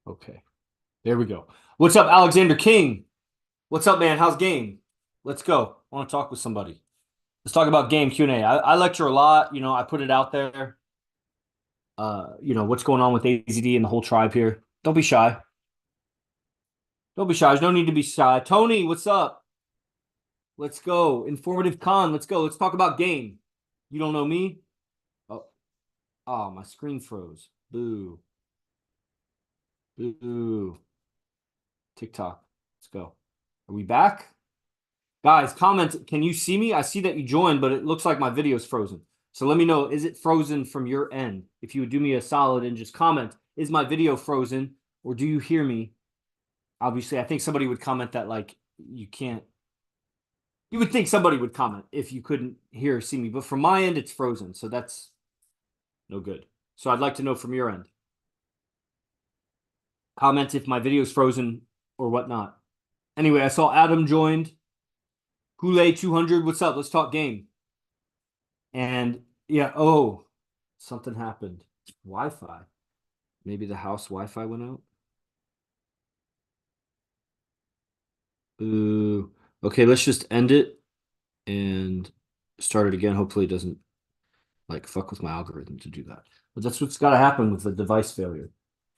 Okay. There we go. What's up, Alexander King? What's up, man? How's game? Let's go. I want to talk with somebody. Let's talk about game Q&A. I lecture a lot. I put it out there. What's going on with AZD and the whole tribe here. Don't be shy. Don't be shy. There's no need to be shy. Tony, what's up? Let's go. Informative con. Let's go. Let's talk about game. You don't know me? Oh, my screen froze. Boo. Boo. TikTok. Let's go. Are we back? Guys, comment. Can you see me? I see that you joined, but it looks like my video is frozen. So let me know, is it frozen from your end? If you would do me a solid and just comment, is my video frozen or do you hear me? Obviously, I think somebody would comment that like you can't. You would think somebody would comment if you couldn't hear or see me, but from my end, it's frozen. So that's no good. So I'd like to know from your end. Comment if my video is frozen or whatnot. Anyway, I saw Adam joined. Kool-Aid 200, what's up? Let's talk game. And yeah, oh, something happened. Wi-Fi. Maybe the house Wi-Fi went out. Ooh. Okay, let's just end it and start it again. Hopefully it doesn't like fuck with my algorithm to do that. But that's what's got to happen with the device failure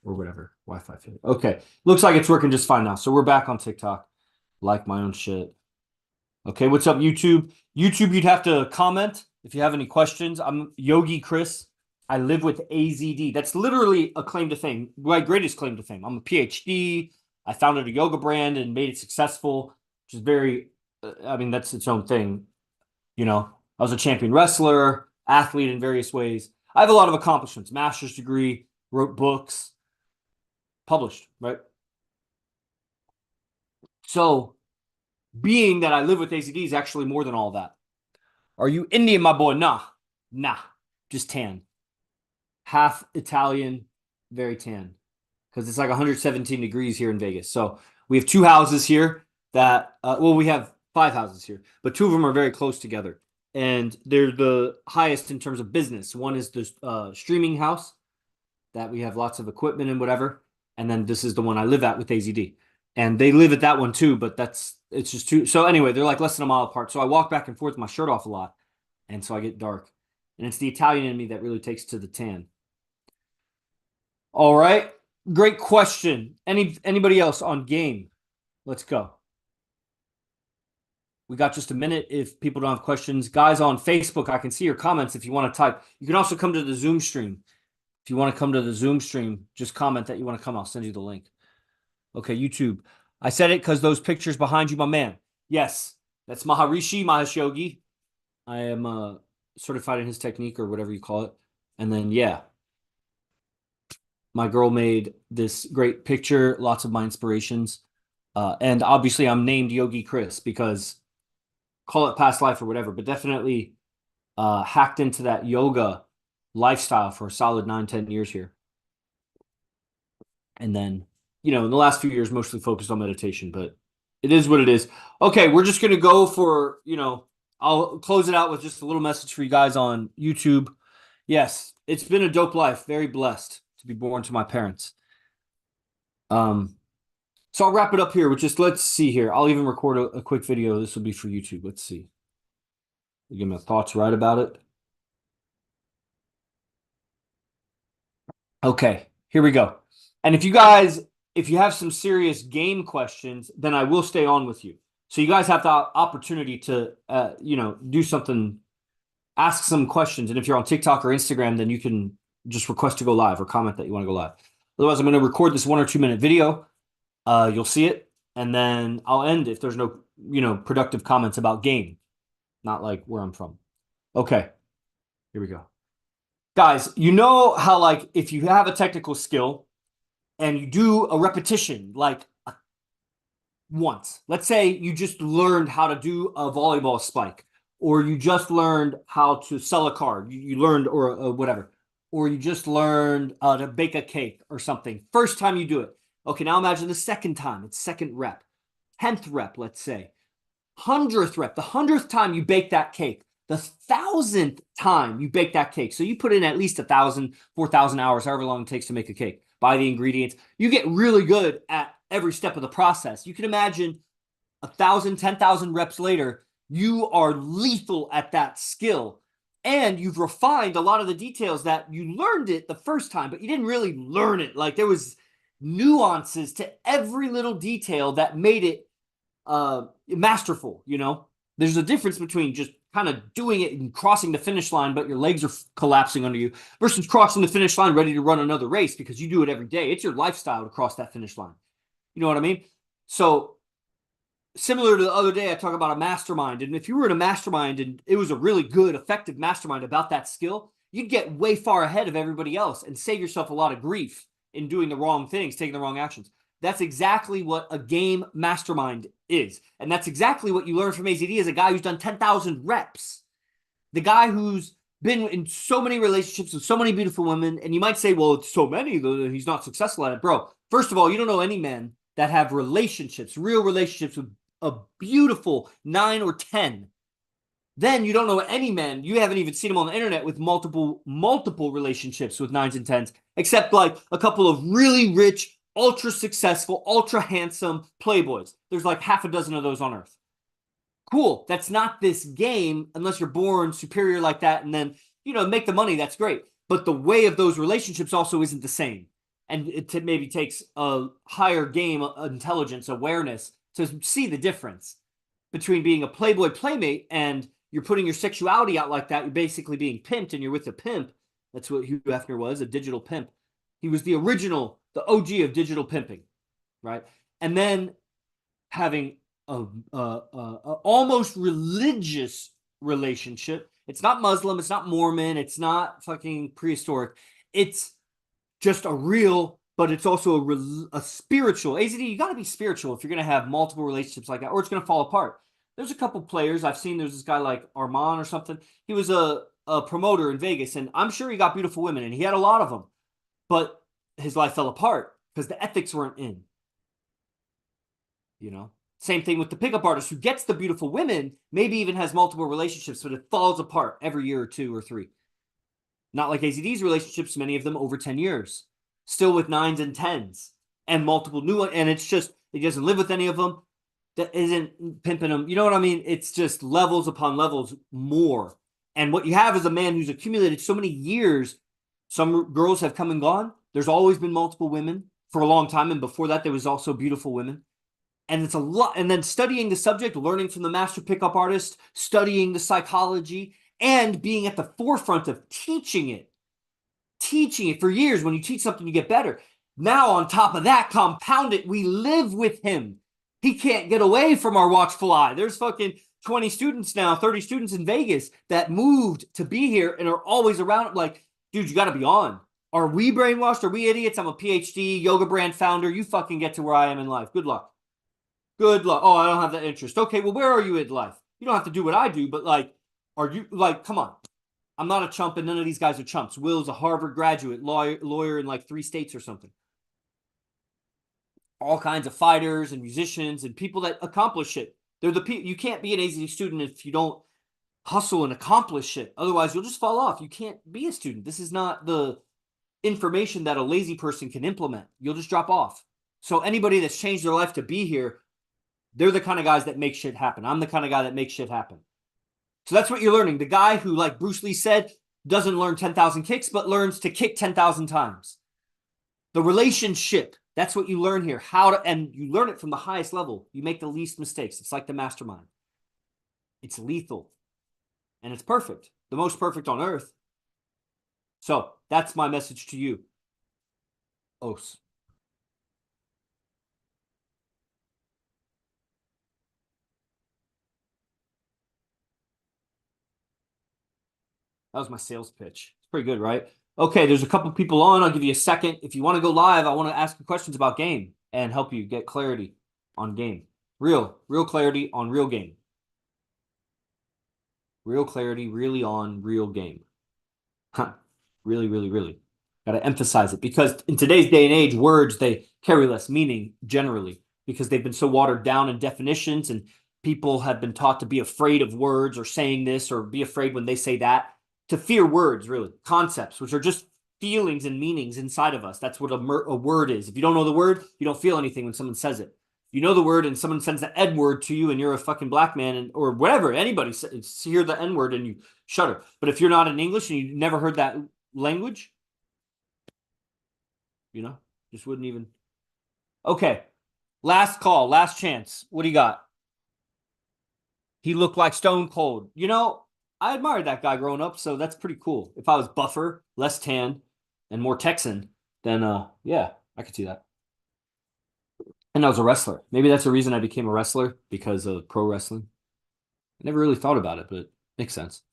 or whatever. Wi-Fi failure. Okay. Looks like it's working just fine now. So we're back on TikTok. Like my own shit. Okay, what's up, YouTube? YouTube, you'd have to comment if you have any questions. I'm Yogi Chris. I live with AZD. That's literally a claim to fame, my greatest claim to fame. I'm a PhD. I founded a yoga brand and made it successful, which is very, that's its own thing. I was a champion wrestler, athlete in various ways. I have a lot of accomplishments, master's degree, wrote books, published, right? So, being that I live with AZD is actually more than all that. Are you Indian, my boy? Nah. Just tan. Half Italian, very tan. Because it's like 117 degrees here in Vegas. So we have two houses here that, we have 5 houses here, but 2 of them are very close together. And they're the highest in terms of business. One is the streaming house that we have lots of equipment and whatever. And then this is the one I live at with AZD. And they live at that one too, but it's just too. So anyway, they're like less than a mile apart. So I walk back and forth with my shirt off a lot. And so I get dark. And it's the Italian in me that really takes to the tan. All right. Great question. Anybody else on game? Let's go. We got just a minute if people don't have questions. Guys on Facebook, I can see your comments if you want to type. You can also come to the Zoom stream. If you want to come to the Zoom stream, just comment that you want to come. I'll send you the link. Okay, YouTube. I said it because those pictures behind you, my man. Yes, that's Maharishi Mahesh Yogi. I am certified in his technique or whatever you call it. And then, yeah, my girl made this great picture, lots of my inspirations. And obviously, I'm named Yogi Chris because call it past life or whatever, but definitely hacked into that yoga lifestyle for a solid 9-10 years here. And then, in the last few years, mostly focused on meditation, but it is what it is. Okay, we're just going to go for, I'll close it out with just a little message for you guys on YouTube. Yes, it's been a dope life. Very blessed to be born to my parents. So I'll wrap it up here with just, let's see here. I'll even record a quick video. This will be for YouTube. Let's see. I'll give my thoughts right about it. Okay, here we go. And if you have some serious game questions, then I will stay on with you. So you guys have the opportunity to, do something, ask some questions. And if you're on TikTok or Instagram, then you can just request to go live or comment that you want to go live. Otherwise, I'm going to record this 1 or 2 minute video. You'll see it. And then I'll end if there's no, productive comments about game. Not like where I'm from. Okay, here we go. Guys, you know how like if you have a technical skill and you do a repetition like once, let's say you just learned how to do a volleyball spike, or you just learned how to sell a card, you learned or whatever, or you just learned to bake a cake or something. First time you do it. Okay, now imagine the second time. It's second rep, 10th rep, let's say, 100th rep. The 100th time you bake that cake, The 1,000th time you bake that cake, so you put in at least 1,000, 4,000 hours, however long it takes to make a cake, buy the ingredients, you get really good at every step of the process. You can imagine 1,000, 10,000 reps later, you are lethal at that skill. And you've refined a lot of the details that you learned it the first time, but you didn't really learn it. Like there was nuances to every little detail that made it masterful. There's a difference between just kind of doing it and crossing the finish line, but your legs are collapsing under you, versus crossing the finish line ready to run another race because you do it every day. It's your lifestyle to cross that finish line. You know what I mean? So similar to the other day, I talk about a mastermind. And if you were in a mastermind and it was a really good, effective mastermind about that skill, you'd get way far ahead of everybody else and save yourself a lot of grief in doing the wrong things, taking the wrong actions. That's exactly what a game mastermind is. And that's exactly what you learn from AZD as a guy who's done 10,000 reps. The guy who's been in so many relationships with so many beautiful women. And you might say, well, it's so many, he's not successful at it. Bro, first of all, you don't know any men that have relationships, real relationships with a beautiful 9 or 10. Then you don't know any men, you haven't even seen them on the internet with multiple relationships with 9s and 10s, except like a couple of really rich, ultra successful, ultra handsome playboys. There's like half a dozen of those on earth. Cool. That's not this game unless you're born superior like that and then, make the money. That's great. But the way of those relationships also isn't the same. And it maybe takes a higher game intelligence, awareness to see the difference between being a playboy playmate and you're putting your sexuality out like that. You're basically being pimped and you're with a pimp. That's what Hugh Hefner was, a digital pimp. He was the original, the OG of digital pimping, right? And then having a almost religious relationship. It's not Muslim. It's not Mormon. It's not fucking prehistoric. It's just a real, but it's also a spiritual. AZD, you got to be spiritual if you're going to have multiple relationships like that, or it's going to fall apart. There's a couple players I've seen. There's this guy like Armand or something. He was a promoter in Vegas, and I'm sure he got beautiful women, and he had a lot of them. But his life fell apart because the ethics weren't in. Same thing with the pickup artist who gets the beautiful women, maybe even has multiple relationships, but it falls apart every year or 2 or 3. Not like AZD's relationships, many of them over 10 years. Still with 9s and 10s and multiple new ones. And it's just, he doesn't live with any of them. That isn't pimping them. You know what I mean? It's just levels upon levels more. And what you have is a man who's accumulated so many years. Some girls have come and gone. There's always been multiple women for a long time. And before that, there was also beautiful women. And it's a lot. And then studying the subject, learning from the master pickup artist, studying the psychology, and being at the forefront of teaching it for years. When you teach something, you get better. Now, on top of that, compound it, we live with him. He can't get away from our watchful eye. There's fucking 20 students now, 30 students in Vegas that moved to be here and are always around. Like, dude, you got to be on. Are we brainwashed? Are we idiots? I'm a PhD, yoga brand founder. You fucking get to where I am in life. Good luck. Good luck. Oh, I don't have that interest. Okay, well, where are you in life? You don't have to do what I do, but like, are you like, come on. I'm not a chump and none of these guys are chumps. Will's a Harvard graduate, lawyer in like 3 states or something. All kinds of fighters and musicians and people that accomplish it. They're the people. You can't be an AZD student if you don't hustle and accomplish it. Otherwise, you'll just fall off. You can't be a student. This is not the information that a lazy person can implement. You'll just drop off. So anybody that's changed their life to be here, they're the kind of guys that make shit happen. I'm the kind of guy that makes shit happen. So that's what you're learning. The guy who, like Bruce Lee said, doesn't learn 10,000 kicks, but learns to kick 10,000 times. The relationship, that's what you learn here. And you learn it from the highest level. You make the least mistakes. It's like the mastermind. It's lethal. And it's perfect. The most perfect on earth. So that's my message to you. Os. That was my sales pitch. It's pretty good, right? Okay, there's a couple people on. I'll give you a second. If you want to go live, I want to ask you questions about game and help you get clarity on game. Real clarity on real game. Real clarity, really on real game. Huh. Really. Got to emphasize it because in today's day and age, words, they carry less meaning generally because they've been so watered down in definitions and people have been taught to be afraid of words or saying this or be afraid when they say that, to fear words, really, concepts, which are just feelings and meanings inside of us. That's what a word is. If you don't know the word, you don't feel anything when someone says it. You know the word and someone sends the N word to you and you're a fucking black man and, or whatever, anybody hear the N word and you shudder. But if you're not in English and you never heard that language, just wouldn't even. Okay. Last call, last chance. What do you got? He looked like Stone Cold. I admired that guy growing up, so that's pretty cool. If I was buffer, less tan, and more Texan, then yeah, I could see that. And I was a wrestler. Maybe that's the reason I became a wrestler, because of pro wrestling. I never really thought about it, but it makes sense.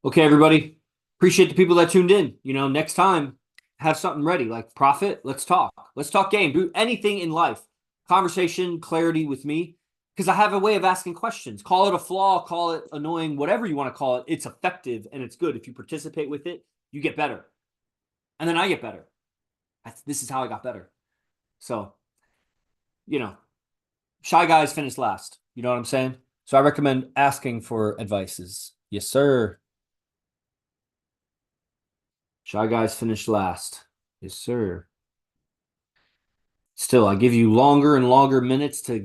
Okay, everybody. Appreciate the people that tuned in. Next time, have something ready. Like Profit, let's talk. Let's talk game. Do anything in life. Conversation, clarity with me. Because I have a way of asking questions. Call it a flaw, call it annoying, whatever you want to call it. It's effective and it's good. If you participate with it, you get better. And then I get better. This is how I got better. So, shy guys finish last. You know what I'm saying? So I recommend asking for advices. Yes, sir. Shy guys finish last. Yes, sir. Still, I give you longer and longer minutes to